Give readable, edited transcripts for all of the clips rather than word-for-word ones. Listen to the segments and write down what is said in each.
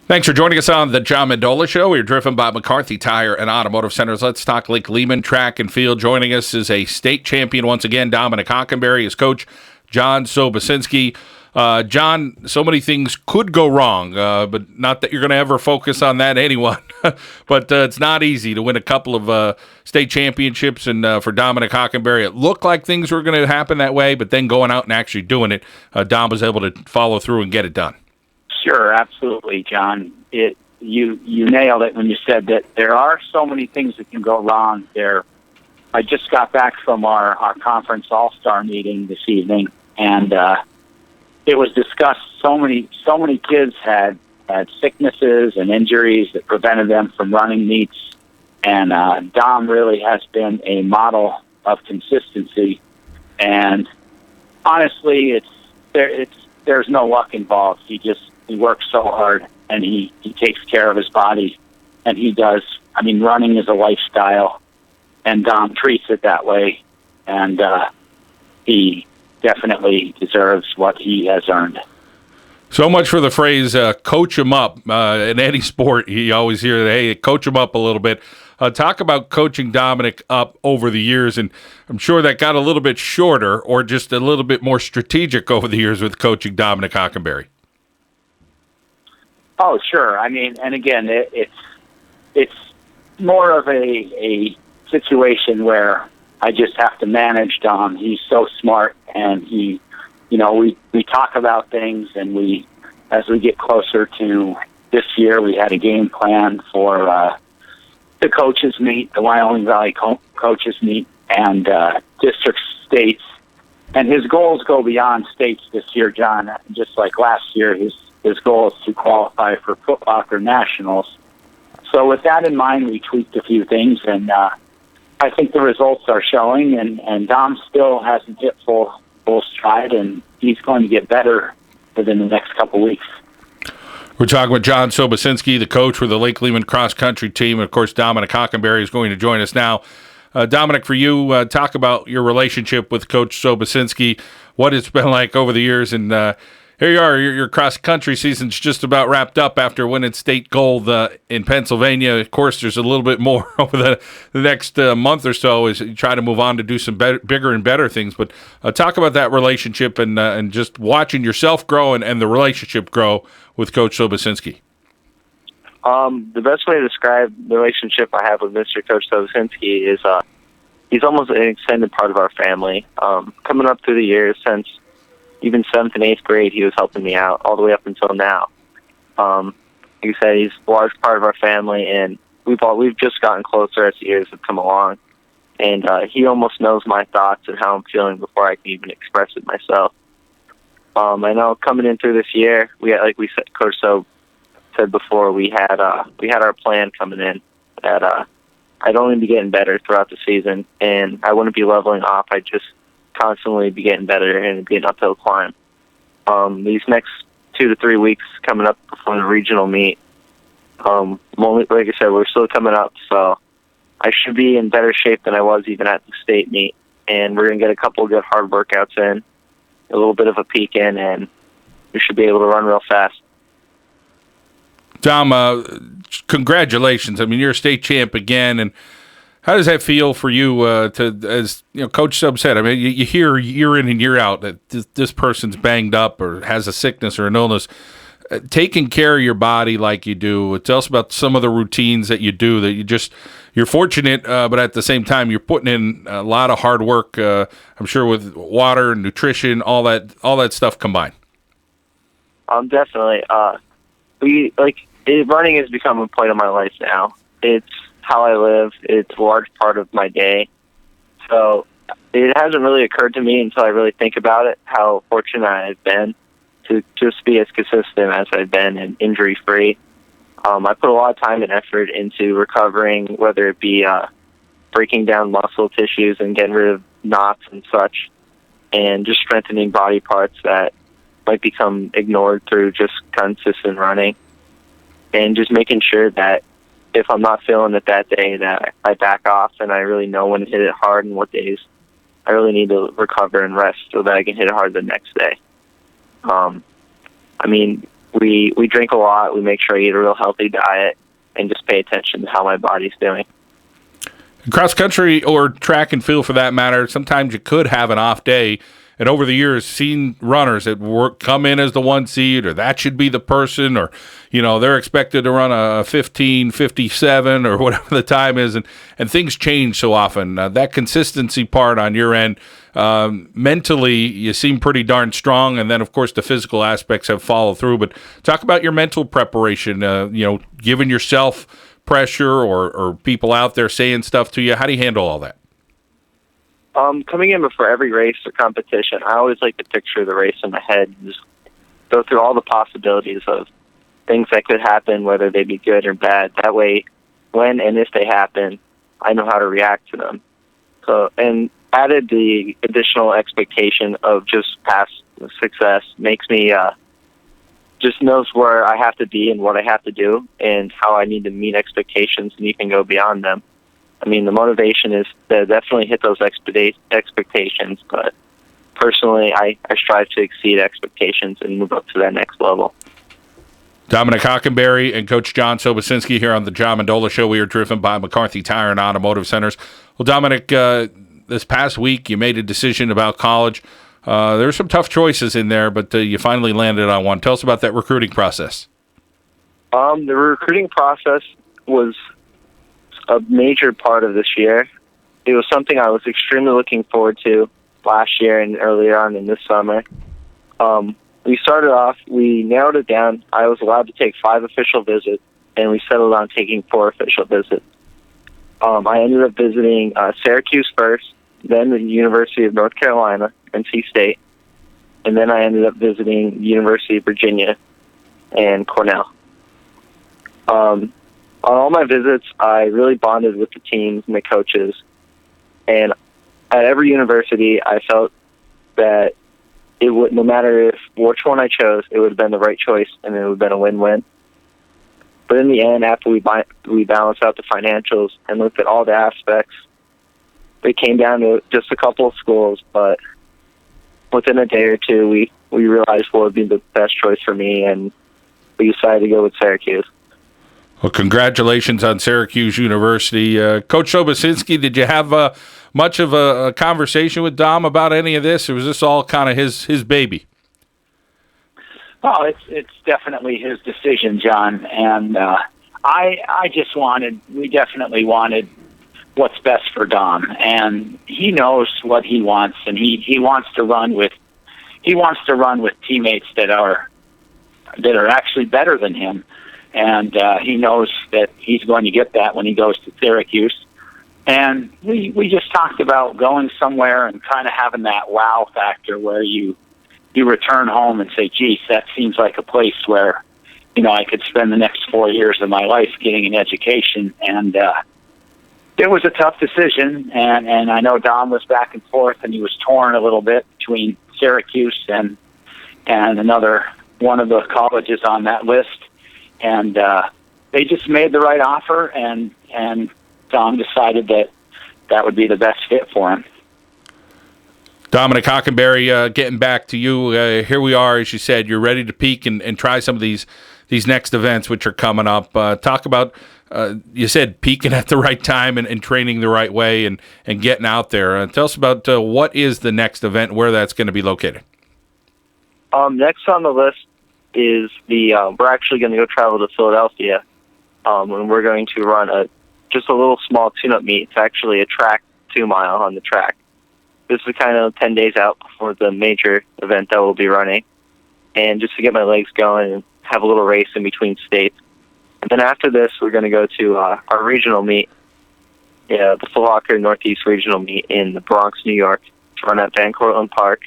Thanks for joining us on the John Mendola Show. We're driven by McCarthy Tire and Automotive Centers. Let's talk Lake Lehman Track and Field. Joining us is a state champion once again, Dominic Hockenbury, his coach, John Sobocinski. John, so many things could go wrong, but not that you're going to ever focus on that, anyone. But it's not easy to win a couple of state championships, and for Dominic Hockenbury, it looked like things were going to happen that way, but then going out and actually doing it, Dom was able to follow through and get it done. Sure, absolutely, John. You nailed it when you said that there are so many things that can go wrong there. I just got back from our conference all-star meeting this evening, and it was discussed. So many kids had sicknesses and injuries that prevented them from running meets, and Dom really has been a model of consistency. And honestly, there's no luck involved. He works so hard, and he takes care of his body, and he does. I mean, running is a lifestyle, and Dom treats it that way, and he definitely deserves what he has earned. So much for the phrase, coach him up. In any sport, you always hear that, hey, coach him up a little bit. Talk about coaching Dominic up over the years, and I'm sure that got a little bit shorter or just a little bit more strategic over the years with coaching Dominic Hockenbury. Oh, sure. I mean, and again, it's more of a situation where I just have to manage Dom. He's so smart, and we talk about things, and as we get closer to this year, we had a game plan for the coaches meet, the Wyoming Valley coaches meet, and district states. And his goals go beyond states this year, John. Just like last year, his goal is to qualify for Foot Locker Nationals. So with that in mind, we tweaked a few things, and I think the results are showing, and Dom still hasn't hit full stride, and he's going to get better within the next couple weeks. We're talking with John Sobocinski, the coach for the Lake Lehman cross-country team. And, of course, Dominic Hockenbury is going to join us now. Dominic, for you, talk about your relationship with Coach Sobocinski, what it's been like over the years, and here you are, your cross-country season's just about wrapped up after winning state gold in Pennsylvania. Of course, there's a little bit more over the next month or so as you try to move on to do some bigger and better things. But talk about that relationship and just watching yourself grow and the relationship grow with Coach Sobocinski. The best way to describe the relationship I have with Mr. Coach Sobocinski is he's almost an extended part of our family. Coming up through the years since even 7th and 8th grade, he was helping me out all the way up until now. Like I said, he's a large part of our family, and we've just gotten closer as the years have come along. And he almost knows my thoughts and how I'm feeling before I can even express it myself. I know coming in through this year, like we said, Coach Sob said before, we had our plan coming in that I'd only be getting better throughout the season, and I wouldn't be leveling off. I'd just constantly be getting better and be an uphill climb. These next 2 to 3 weeks coming up before the regional meet, like I said, we're still coming up, so I should be in better shape than I was even at the state meet, and we're going to get a couple of good hard workouts in, a little bit of a peek in, and we should be able to run real fast. Dom, congratulations. I mean, you're a state champ again, and how does that feel for you as Coach Sub said? I mean, you hear year in and year out that this person's banged up or has a sickness or an illness. Taking care of your body like you do, tell us about some of the routines that you do that you're fortunate, but at the same time, you're putting in a lot of hard work, I'm sure, with water, nutrition, all that stuff combined. Definitely. Running has become a point of my life now. It's how I live. It's a large part of my day. So it hasn't really occurred to me until I really think about it, how fortunate I've been to just be as consistent as I've been and injury-free. I put a lot of time and effort into recovering, whether it be breaking down muscle tissues and getting rid of knots and such, and just strengthening body parts that might become ignored through just consistent running, and just making sure that if I'm not feeling it that day, that I back off and I really know when to hit it hard and what days I really need to recover and rest so that I can hit it hard the next day. we drink a lot. We make sure I eat a real healthy diet and just pay attention to how my body's doing. Cross country or track and field for that matter, sometimes you could have an off day. And over the years, seen runners that come in as the 1 seed, or that should be the person, or, they're expected to run a 15:57 or whatever the time is, and things change so often. That consistency part on your end, mentally, you seem pretty darn strong, and then, of course, the physical aspects have followed through. But talk about your mental preparation, giving yourself pressure or people out there saying stuff to you. How do you handle all that? Coming in before every race or competition, I always like to picture the race in my head and just go through all the possibilities of things that could happen, whether they be good or bad. That way, when and if they happen, I know how to react to them. So, and added the additional expectation of just past success makes me just knows where I have to be and what I have to do and how I need to meet expectations and even go beyond them. I mean, the motivation is to definitely hit those expectations, but personally, I strive to exceed expectations and move up to that next level. Dominic Hockenbury and Coach John Sobocinski here on the John Mendola Show. We are driven by McCarthy Tire and Automotive Centers. Well, Dominic, this past week you made a decision about college. There were some tough choices in there, but you finally landed on one. Tell us about that recruiting process. The recruiting process was a major part of this year. It was something I was extremely looking forward to last year and earlier on in this summer. We started off, we narrowed it down. I was allowed to take 5 official visits, and we settled on taking 4 official visits. I ended up visiting Syracuse first, then the University of North Carolina, NC State, and then I ended up visiting the University of Virginia and Cornell. On all my visits, I really bonded with the teams and the coaches. And at every university, I felt that it would, no matter which one I chose, it would have been the right choice and it would have been a win-win. But in the end, after we balanced out the financials and looked at all the aspects, it came down to just a couple of schools. But within a day or two, we realized what would be the best choice for me, and we decided to go with Syracuse. Well, congratulations on Syracuse University. Coach Sobocinski, did you have much of a conversation with Dom about any of this, or was this all kind of his baby? Oh, it's definitely his decision, John. And we definitely wanted what's best for Dom. And he knows what he wants, and he wants to run with teammates that are actually better than him. And he knows that he's going to get that when he goes to Syracuse. And we just talked about going somewhere and kind of having that wow factor where you return home and say, geez, that seems like a place where, I could spend the next 4 years of my life getting an education. And it was a tough decision. And I know Dom was back and forth, and he was torn a little bit between Syracuse and another one of the colleges on that list. And they just made the right offer, and Dom decided that would be the best fit for him. Dominic Hockenbury, getting back to you, here we are, as you said, you're ready to peak and try some of these next events which are coming up. Talk about, you said, peaking at the right time and training the right way and getting out there. Tell us about what is the next event, where that's going to be located. Next on the list is we're actually going to go travel to Philadelphia, and we're going to run just a little small tune-up meet. It's actually a track 2-mile on the track. This is kind of 10 days out before the major event that we'll be running, and just to get my legs going and have a little race in between states. And then after this, we're going to go to our regional meet, the Foot Locker Northeast Regional Meet in the Bronx, New York, to run at Van Cortlandt Park.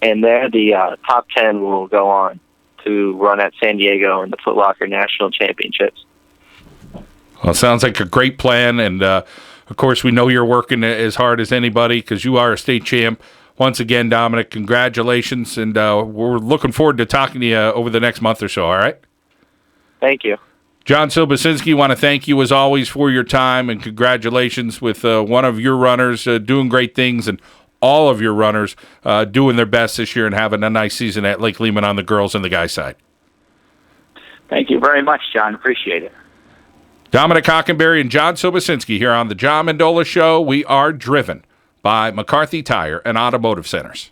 And there, the top 10 will go on to run at San Diego in the Foot Locker National Championships. Well, it sounds like a great plan, and of course, we know you're working as hard as anybody because you are a state champ. Once again, Dominic, congratulations, and we're looking forward to talking to you over the next month or so, all right? Thank you. John Sobocinski, want to thank you as always for your time, and congratulations with one of your runners doing great things, and all of your runners doing their best this year and having a nice season at Lake Lehman on the girls and the guys side. Thank you very much, John. Appreciate it. Dominic Hockenbury and John Sobocinski here on the John Mendola Show. We are driven by McCarthy Tire and Automotive Centers.